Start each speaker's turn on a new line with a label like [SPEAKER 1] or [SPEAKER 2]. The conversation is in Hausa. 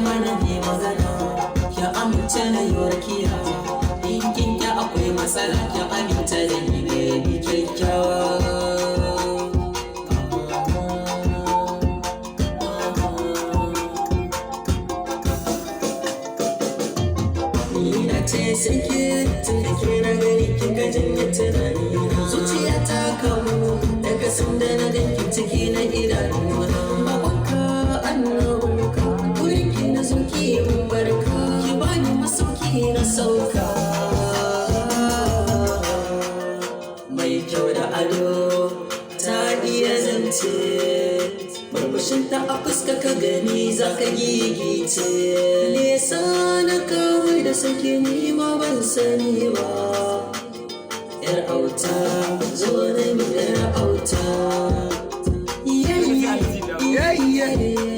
[SPEAKER 1] mana ne magana, ki amince na yi rakiya. In kin ki akwai matsala, ki amince da ni baby kyakkyawa. Ina ce sake tun da ke na gani kika janye tunani na. Zuciya ta kamu daga sanda na ganki ciki na idanuna. Babanka annabinka wurin ki na zo ki mun barka, ki bani masauki na sauka. Mai kyau da ado ta iya zance, barbashinta a fuska ka gani za ka gigice. Nesa na kawai da sake ni ma ban sani ba. Yar auta zo na mi yar auta. Yeah, yeah, yeah, yeah.